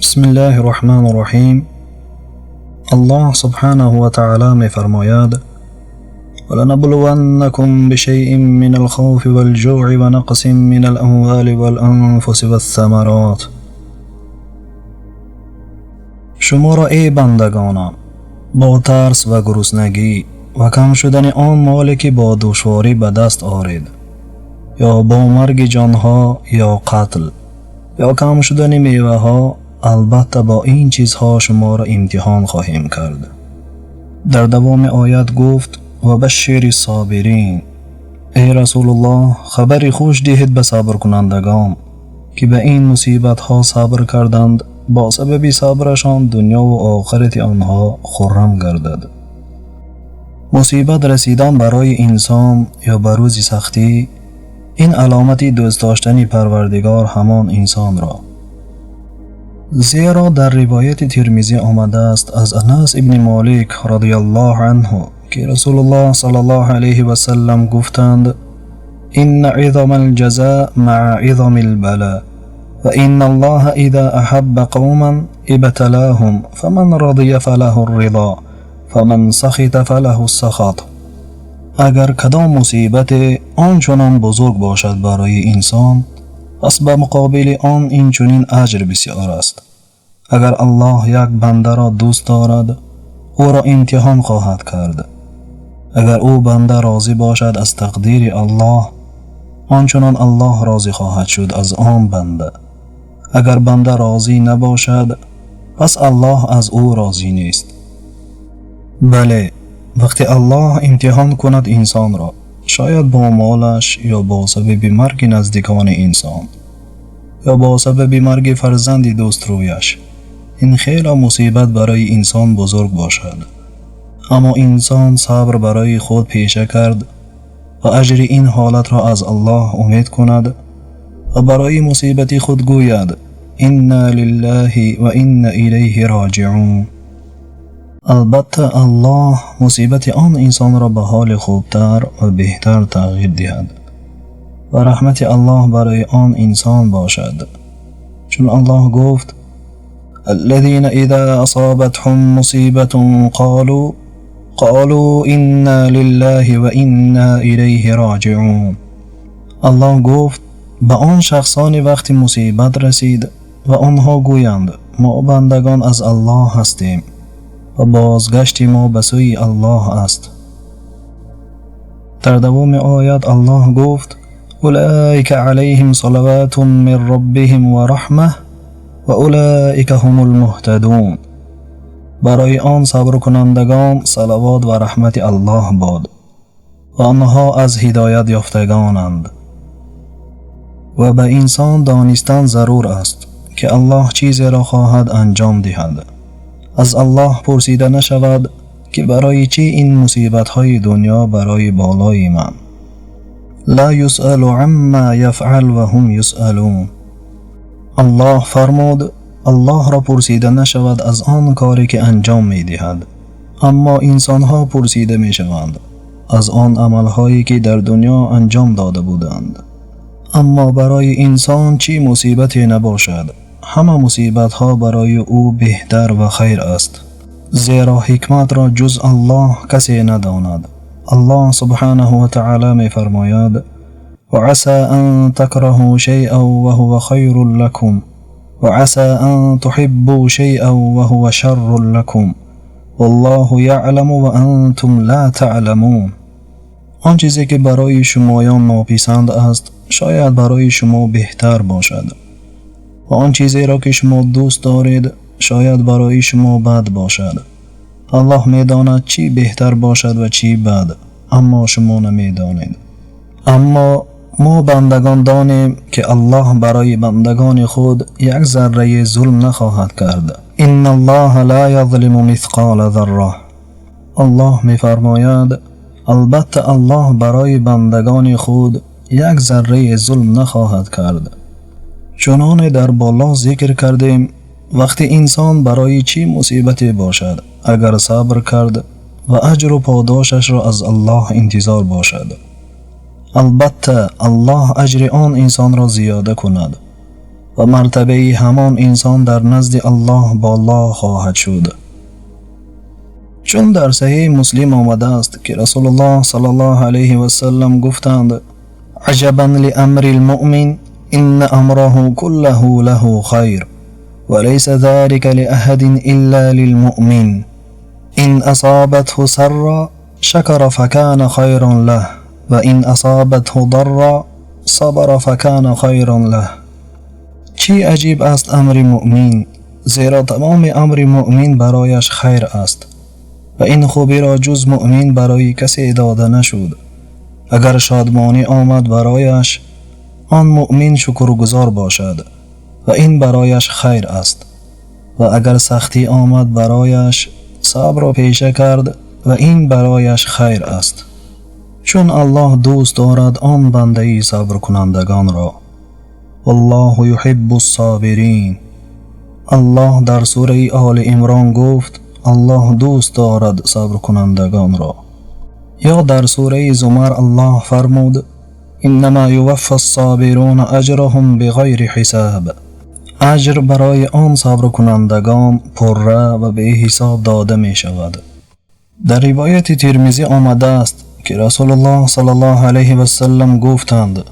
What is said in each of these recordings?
بسم الله الرحمن الرحیم. الله سبحانه و تعالی می فرماید: ولنبلونكم بشيء من الخوف والجوع ونقص من الأموال والأنفس والثمرات. شما را ای بندگانم با ترس و گرسنگی و کم شدن آن مالی که با دشواری به دست آورید، یا با مرگ جانها یا قتل یا کم شدن میوه ها، البته با این چیزها شما را امتحان خواهیم کرد. در دوام آیت گفت: و بشر الصابرین. ای رسول الله، خبری خوش دهید به صبر کنندگان که به این مصیبت ها صبر کردند، با سبب صبرشان دنیا و آخرت آنها خرم گردد. مصیبت رسیدن برای انسان یا به روز سختی، این علامتی دوست داشتن پروردگار همان انسان را. زیرا در روایت ترمذی آمده است از انس ابن مالک رضی الله عنه که رسول الله صلی الله علیه و سلم گفتند: ان عظم الجزاء مع عظم البلاء و ان الله اذا احب قوما ابتلاهم فمن رضی فله الرضا فمن سخط فله السخط. اگر کدام مصیبت آنچنان بزرگ باشد برای انسان، پس به مقابل آن این چنین اجر بسیار است. اگر الله یک بنده را دوست دارد، او را امتحان خواهد کرد. اگر او بنده راضی باشد از تقدیر الله، آنچنان الله راضی خواهد شد از آن بنده. اگر بنده راضی نباشد، پس الله از او راضی نیست. بله، وقتی الله امتحان کند انسان را، شاید با مالش یا با سبب مرگ نزدیکان انسان یا با سبب مرگ فرزند دوست رویش، این خیلی مصیبت برای انسان بزرگ باشد، اما انسان صبر برای خود پیشه کرد و اجر این حالت را از الله امید کند و برای مصیبت خود گوید: انا لله و انا الیه راجعون. البته الله مصیبت آن انسان را به حال خوبتر و بهتر تغییر دهد و رحمت الله برای آن انسان باشد، چون الله گفت: الذين اذا اصابتهم مصیبة قالوا انا لله و انا الیه راجعون. الله گفت: به آن شخصان وقتی مصیبت رسید و آنها گویند ما بندگان از الله هستیم و بازگشت ما به سوی الله است. در دوام آیات الله گفت: اولئک علیهم صلوات من ربهم و رحمه و اولئک هم المهتدون. برای آن صبر کنندگان صلوات و رحمت الله باد و آنها از هدایت یافتگانند. و به انسان دانستن ضرور است که الله چیزی را خواهد انجام دهد. از الله پرسیده نشود که برای چی این مصیبت های دنیا برای بالای من؟ لا یسأل عما یفعل و هم یسألون. الله فرمود الله را پرسیده نشود از آن کاری که انجام می دهد، اما انسان ها پرسیده می شوند از آن عمل هایی که در دنیا انجام داده بودند. اما برای انسان چی مصیبتی نباشد، همه مصیبت ها برای او بهتر و خیر است، زیرا حکمت را جز الله کسی نداند. الله سبحانه و تعالی می فرماید: و عسى ان تكرهوا شيئا وهو خير لكم و عسى ان تحبوا شيئا وهو شر لكم والله يعلم و انتم لا تعلمون. آن چیزی که برای شمایان ناپسند است شاید برای شما بهتر باشد، و آن چیزی را که شما دوست دارید شاید برای شما بد باشد. الله می‌داند چی بهتر باشد و چی بد، اما شما نمی‌دانید. اما ما بندگان دانیم که الله برای بندگان خود یک ذره ظلم نخواهد کرد. ان الله لا یظلم مثقال ذره. الله می‌فرماید البته الله برای بندگان خود یک ذره ظلم نخواهد کرد. چنانه در بالا ذکر کردیم وقتی انسان برای چی مصیبتی باشد، اگر صبر کرد و اجر و پاداشش را از الله انتظار باشد، البته الله اجر آن انسان را زیاده کند و مرتبه همان انسان در نزد الله بالا خواهد شد. چون در صحیح مسلم آمده است که رسول الله صلی الله علیه و سلم گفتند: عجبا لامر المؤمن ان امره كله له خیر وليس ذلك لأحد إلا للمؤمن إن أصابته سرا شكر فكان خيرا له وإن أصابته ضرا صبر فكان خيرا له. چی عجیب است امر مؤمن، زیرا تمام امر مؤمن برایش خیر است و این خوبی را جز مؤمن برای کسی داده نشد. اگر شادمانی آمد برایش، آن مؤمن شکرگزار باشد و این برایش خیر است، و اگر سختی آمد برایش، صبر را پیشه کرد و این برایش خیر است. چون الله دوست دارد آن بنده صبر کنندگان را. والله یحب الصابرین. الله در سوره آل عمران گفت الله دوست دارد صبر کنندگان را. یا در سوره زمر الله فرمود انما یوفی الصابرون اجرهم بغیر حساب. اجر برای آن صبر کنندگان پره و به حساب داده می شود. در روایت ترمذی آمده است که رسول الله صلی الله علیه و سلم گفتند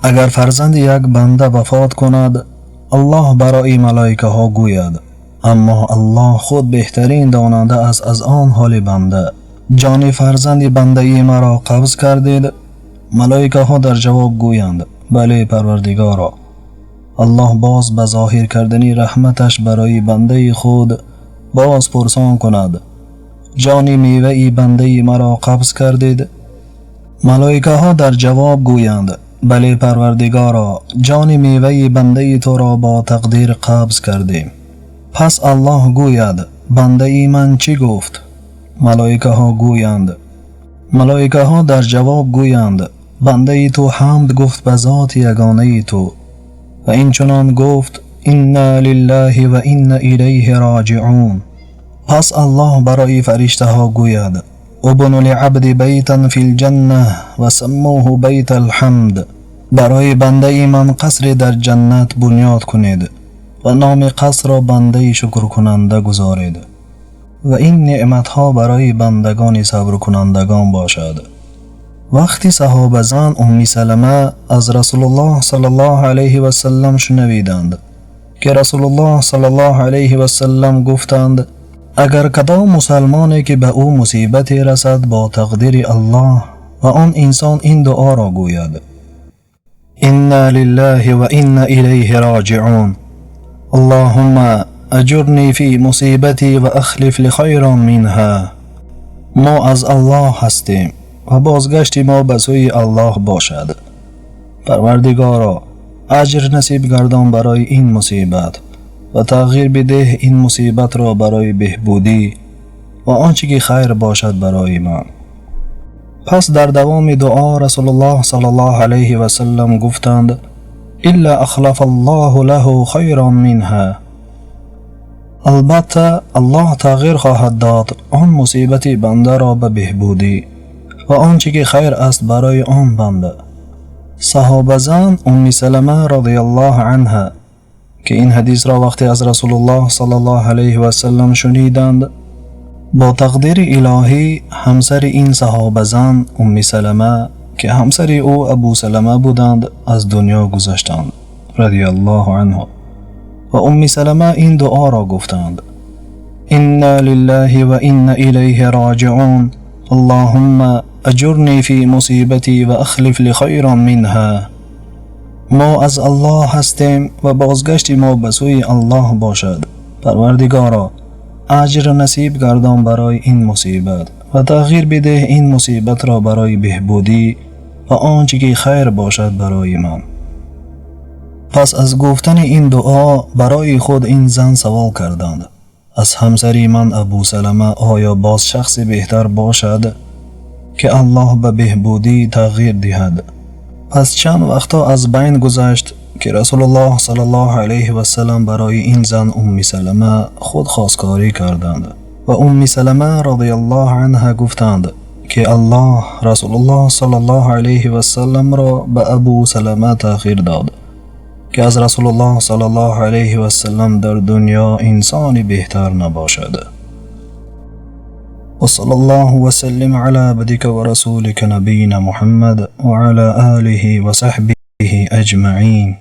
اگر فرزند یک بنده وفات کند، الله برای ملائکه ها گوید اما الله خود بهترین داننده است از آن حال بنده. جان فرزند بنده ای مرا قبض کردید؟ ملائکه ها در جواب گویند بله پروردگارا. الله باز به ظاهر کردن رحمتش برای بنده خود باز پرسان کند جان میوه ای بنده مرا قبض کردید؟ ملائکه ها در جواب گویند بله پروردگارا، جان میوه بنده تو را با تقدیر قبض کردیم. پس الله گوید بنده من چی گفت؟ ملائکه ها در جواب گویند بنده تو حمد گفت به ذات یگانه تو و این چنان گفت انا لله و انا الیه راجعون. پس الله برای فرشته ها گوید ابنوا لعبد بیتا فی الجنه و سموه بیت الحمد. برای بنده من قصر در جنت بنیاد کنید و نام قصر را بنده شکر کننده گذارید و این نعمت ها برای بندگان صبر کنندگان باشد. وقتی صحابه زن ام سلمه از رسول الله صلی الله علیه و سلم شنویدند که رسول الله صلی الله علیه و سلم گفتند اگر کدام مسلمانی که به او مصیبت رسد با تقدیر الله و آن انسان این دعا را گوید انا لله و انا الیه راجعون اللهم اجرنی فی مصیبتی و اخلف لخیرا منها. ما از الله هستیم و بازگشت ما به سوی الله باشد. پروردگارا اجر نصیب گردان برای این مصیبت و تغییر بده این مصیبت را برای بهبودی و آنچه که خیر باشد برای من. پس در دوام دعا رسول الله صلی الله علیه و سلم گفتند الا اخلف الله له خیرا منها. البته الله تغییر خواهد داد آن مصیبت بنده را به بهبودی و آنچه که خیر است برای آن بنده. صحابه زن ام سلمه رضی الله عنها که این حدیث را وقتی از رسول الله صلی الله علیه و سلم شنیدند، با تقدیر الهی همسر این صحابه زن ام سلمه که همسر او ابو سلمه بودند از دنیا گذشتند رضی الله عنه و ام سلمه این دعا را گفتند انا لله و انا الیه راجعون اللهم اجرنی فی مصیبتی و اخلف لخیرا منها. ما از الله هستیم و بازگشت ما به سوی الله باشد. پروردگارا اجر نصیب گردان برای این مصیبت و تغییر بده این مصیبت را برای بهبودی و آنچه که خیر باشد برای من. پس از گفتن این دعا برای خود این زن سوال کردند از همسری من ابو سلمه آیا باز شخص بهتر باشد که الله به بهبودی تغییر دهد؟ پس چند وقتا از بین گذشت که رسول الله صلی الله علیه و سلم برای این زن ام سلمه خود خواستگاری کردند و ام سلمه رضی الله عنها گفتند که الله رسول الله صلی الله علیه و سلم را به ابو سلمه تغییر داد که از رسول الله صلی الله علیه و سلم در دنیا انسانی بهتر نباشد. و صلی الله و سلم علی عبدک و رسولک نبینا محمد و علی آله و صحبه اجمعین.